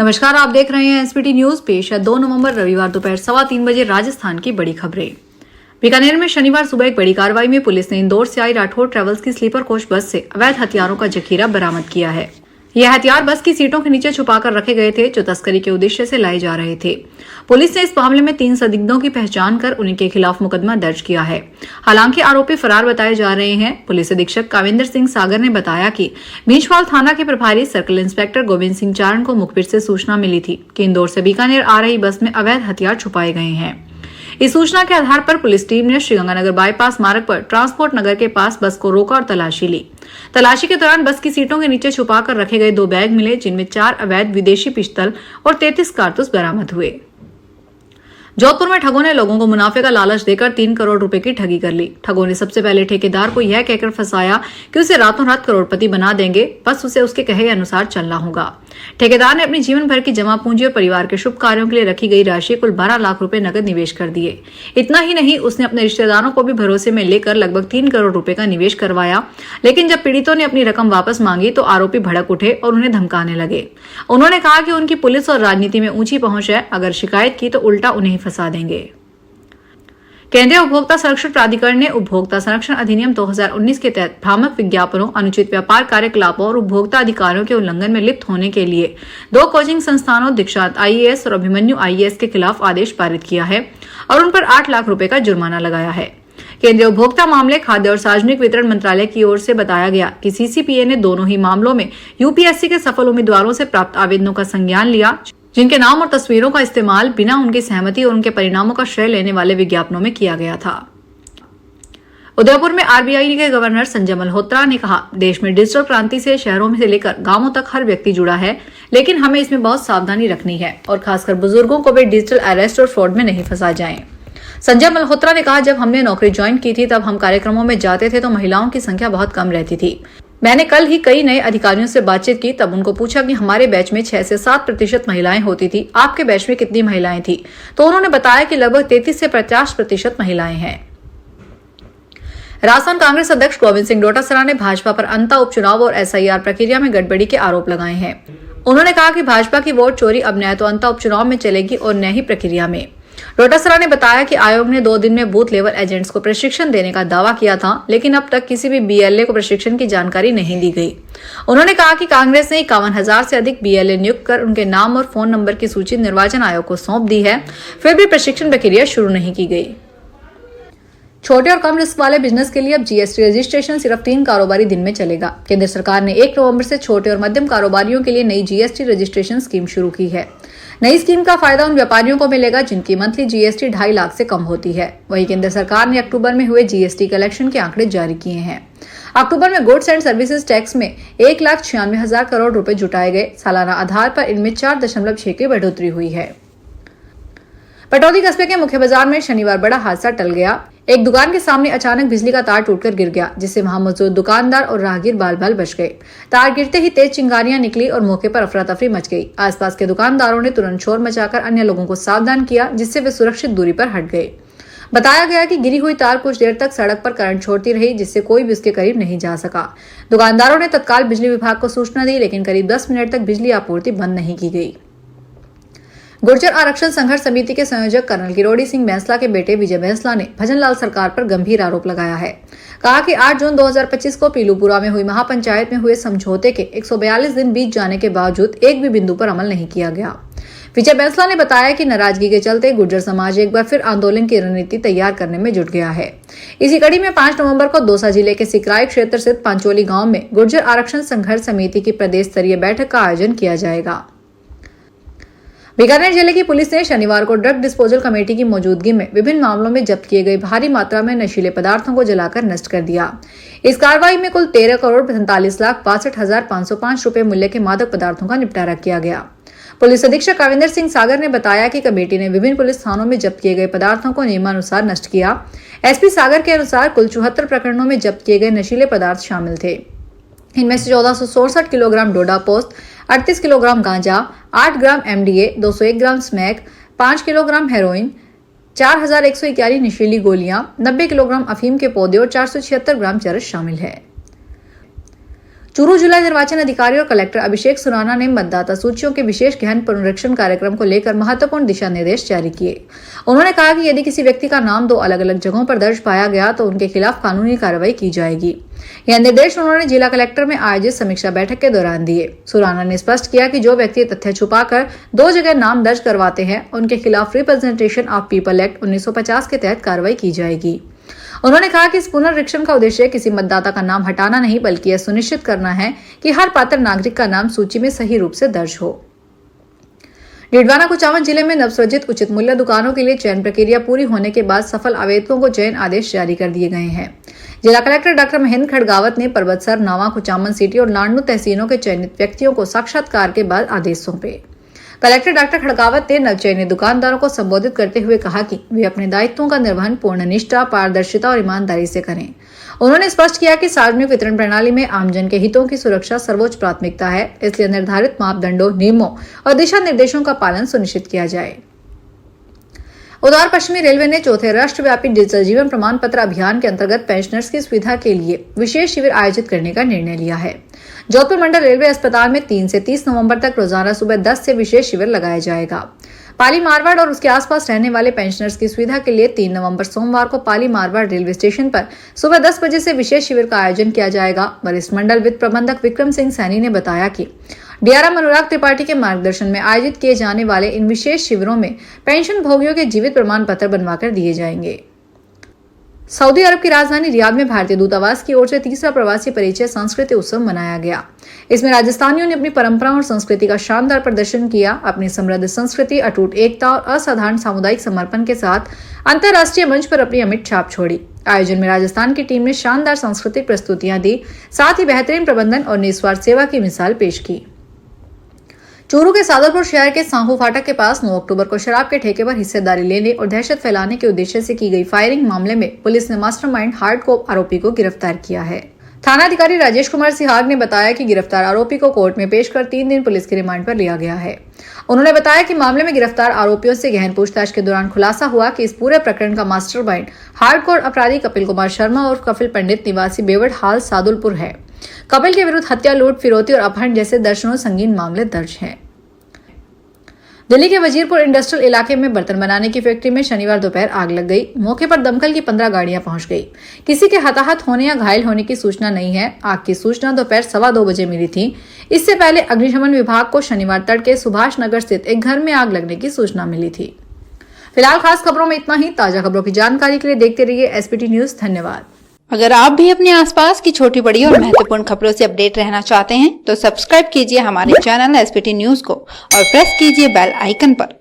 नमस्कार, आप देख रहे हैं एसपीटी न्यूज। पेश है 2 नवंबर रविवार दोपहर 3:15 बजे राजस्थान की बड़ी खबरें। बीकानेर में शनिवार सुबह एक बड़ी कार्रवाई में पुलिस ने इंदौर से आई राठौर ट्रेवल्स की स्लीपर कोच बस से अवैध हथियारों का जखीरा बरामद किया है। यह हथियार बस की सीटों के नीचे छुपाकर रखे गए थे, जो तस्करी के उद्देश्य से लाए जा रहे थे। पुलिस ने इस मामले में 3 संदिग्धों की पहचान कर उनके खिलाफ मुकदमा दर्ज किया है। हालांकि आरोपी फरार बताए जा रहे हैं। पुलिस अधीक्षक काविंदर सिंह सागर ने बताया कि बींचवाल थाना के प्रभारी सर्कल इंस्पेक्टर गोविंद सिंह चारण को मुखबिर से सूचना मिली थी कि इंदौर से बीकानेर आ रही बस में अवैध हथियार छुपाए गए हैं। इस सूचना के आधार पर पुलिस टीम ने श्रीगंगानगर बाईपास मार्ग पर ट्रांसपोर्ट नगर के पास बस को रोका और तलाशी ली। तलाशी के दौरान बस की सीटों के नीचे छुपाकर रखे गए 2 बैग मिले, जिनमें 4 अवैध विदेशी पिस्तौल और 33 कारतूस बरामद हुए। जोधपुर में ठगों ने लोगों को मुनाफे का लालच देकर 3 करोड़ रुपए की ठगी कर ली। ठगों ने सबसे पहले ठेकेदार को यह कहकर फंसाया कि उसे रातों रात करोड़पति बना देंगे, बस उसे उसके कहे अनुसार चलना होगा। ठेकेदार ने अपनी जीवन भर की जमा पूंजी और परिवार के शुभ कार्यों के लिए रखी गई राशि कुल 12 लाख रुपए नकद निवेश कर दिए। इतना ही नहीं, उसने अपने रिश्तेदारों को भी भरोसे में लेकर लगभग 3 करोड़ रुपए का निवेश करवाया। लेकिन जब पीड़ितों ने अपनी रकम वापस मांगी तो आरोपी भड़क उठे और उन्हें धमकाने लगे। उन्होंने कहा कि उनकी पुलिस और राजनीति में ऊंची पहुंच है, अगर शिकायत की तो उल्टा उन्हें फंसा देंगे। केंद्रीय उपभोक्ता संरक्षण प्राधिकरण ने उपभोक्ता संरक्षण अधिनियम 2019 के तहत भ्रामक विज्ञापनों, अनुचित व्यापार कार्यकलापों और उपभोक्ता अधिकारों के उल्लंघन में लिप्त होने के लिए 2 कोचिंग संस्थानों दीक्षांत IAS और अभिमन्यु IAS के खिलाफ आदेश पारित किया है और उन पर 8 लाख रुपए का जुर्माना लगाया है। केंद्रीय उपभोक्ता मामले, खाद्य और सार्वजनिक वितरण मंत्रालय की ओर से बताया गया कि CCPA ने दोनों ही मामलों में UPSC के सफल उम्मीदवारों से प्राप्त आवेदनों का संज्ञान लिया, जिनके नाम और तस्वीरों का इस्तेमाल बिना उनकी सहमति और उनके परिणामों का श्रेय लेने वाले विज्ञापनों में किया गया था। उदयपुर में RBI के गवर्नर संजय मल्होत्रा ने कहा, देश में डिजिटल क्रांति से शहरों में से लेकर गांवों तक हर व्यक्ति जुड़ा है, लेकिन हमें इसमें बहुत सावधानी रखनी है और खासकर बुजुर्गों को भी डिजिटल अरेस्ट और फ्रॉड में नहीं फंसा जाए। संजय मल्होत्रा ने कहा, जब हमने नौकरी ज्वाइन की थी तब हम कार्यक्रमों में जाते थे तो महिलाओं की संख्या बहुत कम रहती थी। मैंने कल ही कई नए अधिकारियों से बातचीत की, तब उनको पूछा कि हमारे बैच में 6 से 7% महिलाएं होती थी, आपके बैच में कितनी महिलाएं थी? तो उन्होंने बताया कि लगभग 33 से 50% महिलाएं हैं। राजस्थान कांग्रेस अध्यक्ष गोविंद सिंह डोटासरा ने भाजपा पर अंता उपचुनाव और SIR प्रक्रिया में गड़बड़ी के आरोप लगाए हैं। उन्होंने कहा कि भाजपा की वोट चोरी अब न तो अंता उपचुनाव में चलेगी और न ही प्रक्रिया में। डोटासरा ने बताया कि आयोग ने 2 दिन में बूथ लेवल एजेंट्स को प्रशिक्षण देने का दावा किया था, लेकिन अब तक किसी भी BLA को प्रशिक्षण की जानकारी नहीं दी गई। उन्होंने कहा कि कांग्रेस ने 51,000 से अधिक BLA नियुक्त कर उनके नाम और फोन नंबर की सूची निर्वाचन आयोग को सौंप दी है, फिर भी प्रशिक्षण प्रक्रिया शुरू नहीं की गई। छोटे और कम रिस्क वाले बिजनेस के लिए अब GST रजिस्ट्रेशन सिर्फ 3 कारोबारी दिन में चलेगा। केंद्र सरकार ने 1 नवंबर से छोटे और मध्यम कारोबारियों के लिए नई GST रजिस्ट्रेशन स्कीम शुरू की है। नई स्कीम का फायदा उन व्यापारियों को मिलेगा जिनकी मंथली GST 2.5 लाख से कम होती है। वहीं केंद्र सरकार ने अक्टूबर में हुए GST कलेक्शन के आंकड़े जारी किए हैं। अक्टूबर में गुड्स एंड सर्विसेज टैक्स में 1,96,000 करोड़ रुपए जुटाए गए। सालाना आधार पर इनमें 4.6 की बढ़ोतरी हुई है। पटौदी कस्बे के मुख्य बाजार में शनिवार बड़ा हादसा टल गया। एक दुकान के सामने अचानक बिजली का तार टूटकर गिर गया, जिससे वहां मौजूद दुकानदार और राहगीर बाल-बाल बच गए। तार गिरते ही तेज चिंगारियां निकली और मौके पर अफरा तफरी मच गई। आसपास के दुकानदारों ने तुरंत शोर मचाकर अन्य लोगों को सावधान किया, जिससे वे सुरक्षित दूरी पर हट गए। बताया गया कि गिरी हुई तार कुछ देर तक सड़क पर करंट छोड़ती रही, जिससे कोई भी उसके करीब नहीं जा सका। दुकानदारों ने तत्काल बिजली विभाग को सूचना दी, लेकिन करीब 10 मिनट तक बिजली आपूर्ति बंद नहीं की गई। गुर्जर आरक्षण संघर्ष समिति के संयोजक कर्नल किरोड़ी सिंह बैंसला के बेटे विजय बैंसला ने भजनलाल सरकार पर गंभीर आरोप लगाया है। कहा कि 8 जून 2025 को पीलूपुरा में हुई महापंचायत में हुए समझौते के 142 दिन बीत जाने के बावजूद एक भी बिंदु पर अमल नहीं किया गया। विजय बैंसला ने बताया कि नाराजगी के चलते गुर्जर समाज एक बार फिर आंदोलन की रणनीति तैयार करने में जुट गया है। इसी कड़ी में 5 नवंबर को दौसा जिले के सिकराई क्षेत्र स्थित पांचोली गांव में गुर्जर आरक्षण संघर्ष समिति की प्रदेश स्तरीय बैठक का आयोजन किया जाएगा। बीकानेर जिले की पुलिस ने शनिवार को ड्रग डिस्पोजल कमेटी की मौजूदगी में विभिन्न मामलों में जब्त किए गए भारी मात्रा में नशीले पदार्थों को जलाकर नष्ट कर दिया। इस कार्रवाई में कुल 13 करोड़ 45,62,505 रुपए मूल्य के मादक पदार्थों का निपटारा किया गया। पुलिस अधीक्षक काविंदर सिंह सागर ने बताया कि कमेटी ने विभिन्न पुलिस थानों में जब्त किए गए पदार्थों को नियमानुसार नष्ट किया। SP सागर के अनुसार कुल 74 प्रकरणों में जब्त किए गए नशीले पदार्थ शामिल थे। इनमें से 1464 किलोग्राम डोडा पोस्त, 38 किलोग्राम गांजा, 8 ग्राम MDA, 201 gram smack, 5 kilogram heroin, 4,111 नशीली गोलियां, 90 किलोग्राम अफीम के पौधे और 476 ग्राम चरस शामिल है। चूरू जिला निर्वाचन अधिकारी और कलेक्टर अभिषेक सुराना ने मतदाता सूचियों के विशेष गहन पुनरीक्षण कार्यक्रम को लेकर महत्वपूर्ण दिशा निर्देश जारी किए। उन्होंने कहा कि यदि किसी व्यक्ति का नाम 2 अलग-अलग जगहों पर दर्ज पाया गया तो उनके खिलाफ कानूनी कार्रवाई की जाएगी। यह निर्देश उन्होंने जिला कलेक्टर में आयोजित समीक्षा बैठक के दौरान दिए। सुराना ने स्पष्ट किया कि जो व्यक्ति तथ्य छुपाकर 2 जगह नाम दर्ज करवाते हैं, उनके खिलाफ रिप्रेजेंटेशन ऑफ पीपल एक्ट 1950 के तहत कार्रवाई की जाएगी। उन्होंने कहा कि इस पुनरीक्षण का उद्देश्य किसी मतदाता का नाम हटाना नहीं, बल्कि यह सुनिश्चित करना है कि हर पात्र नागरिक का नाम सूची में सही रूप से दर्ज हो। डिडवाना कुचामन जिले में नवसृजित उचित मूल्य दुकानों के लिए चयन प्रक्रिया पूरी होने के बाद सफल आवेदकों को चयन आदेश जारी कर दिए गए हैं। जिला कलेक्टर डॉक्टर महेंद्र खड़गावत ने परबतसर, नावा, कुचामन सिटी और नांडू तहसीलों के चयनित व्यक्तियों को साक्षात्कार के बाद आदेश सौंपे। कलेक्टर डॉक्टर खड़गावत ने नवचयनित दुकानदारों को संबोधित करते हुए कहा कि वे अपने दायित्वों का निर्वहन पूर्ण निष्ठा, पारदर्शिता और ईमानदारी से करें। उन्होंने स्पष्ट किया कि सार्वजनिक वितरण प्रणाली में आमजन के हितों की सुरक्षा सर्वोच्च प्राथमिकता है, इसलिए निर्धारित मापदंडों, नियमों और दिशा निर्देशों का पालन सुनिश्चित किया जाए। उधर पश्चिमी रेलवे ने चौथे राष्ट्रव्यापी डिजिटल जीवन प्रमाण पत्र अभियान के अंतर्गत पेंशनर्स की सुविधा के लिए विशेष शिविर आयोजित करने का निर्णय लिया है। जोधपुर मंडल रेलवे अस्पताल में 3 से 30 नवंबर तक रोजाना सुबह 10 से विशेष शिविर लगाया जाएगा। पाली मारवाड़ और उसके आसपास रहने वाले पेंशनर्स की सुविधा के लिए 3 नवंबर सोमवार को पाली मारवाड़ रेलवे स्टेशन पर सुबह 10 बजे से विशेष शिविर का आयोजन किया जाएगा। वरिष्ठ मंडल वित्त प्रबंधक विक्रम सिंह सैनी ने बताया कि डीआरएम अनुराग त्रिपाठी के मार्गदर्शन में आयोजित किए जाने वाले इन विशेष शिविरों में पेंशन भोगियों के जीवित प्रमाण पत्र बनवाकर दिए जाएंगे। सऊदी अरब की राजधानी रियाद में भारतीय दूतावास की ओर से 3रा प्रवासी परिचय संस्कृति उत्सव मनाया गया। इसमें राजस्थानियों ने अपनी परंपराओं और संस्कृति का शानदार प्रदर्शन किया। अपनी समृद्ध संस्कृति, अटूट एकता और असाधारण सामुदायिक समर्पण के साथ अंतर्राष्ट्रीय मंच पर अपनी अमिट छाप छोड़ी। आयोजन में राजस्थान की टीम ने शानदार सांस्कृतिक प्रस्तुतियां दी, साथ ही बेहतरीन प्रबंधन और निस्वार्थ सेवा की मिसाल पेश की। चूरू के सादुलपुर शहर के सांहू फाटक के पास 9 अक्टूबर को शराब के ठेके पर हिस्सेदारी लेने और दहशत फैलाने के उद्देश्य से की गई फायरिंग मामले में पुलिस ने मास्टरमाइंड हार्डकोर आरोपी को गिरफ्तार किया है। थानाधिकारी राजेश कुमार सिहाग ने बताया कि गिरफ्तार आरोपी को कोर्ट में पेश कर 3 दिन पुलिस की रिमांड पर लिया गया है। उन्होंने बताया कि मामले में गिरफ्तार आरोपियों से गहन पूछताछ के दौरान खुलासा हुआ कि इस पूरे प्रकरण का मास्टरमाइंड हार्डकोर अपराधी कपिल कुमार शर्मा और कपिल पंडित निवासी बेवड़ हाल सादुलपुर है। कपिल के विरुद्ध हत्या, लूट, फिरौती और अपहरण जैसे दर्जनों संगीन मामले दर्ज हैं। दिल्ली के वजीरपुर इंडस्ट्रियल इलाके में बर्तन बनाने की फैक्ट्री में शनिवार दोपहर आग लग गई। मौके पर दमकल की 15 गाड़ियां पहुंच गई। किसी के हताहत होने या घायल होने की सूचना नहीं है। आग की सूचना दोपहर 2:15 बजे मिली थी। इससे पहले अग्निशमन विभाग को शनिवार तड़के सुभाष नगर स्थित एक घर में आग लगने की सूचना मिली थी। फिलहाल खास खबरों में इतना ही। ताजा खबरों की जानकारी के लिए देखते रहिए एसपीटी न्यूज। धन्यवाद। अगर आप भी अपने आसपास की छोटी बड़ी और महत्वपूर्ण खबरों से अपडेट रहना चाहते हैं तो सब्सक्राइब कीजिए हमारे चैनल एसपीटी न्यूज को और प्रेस कीजिए बेल आइकन पर।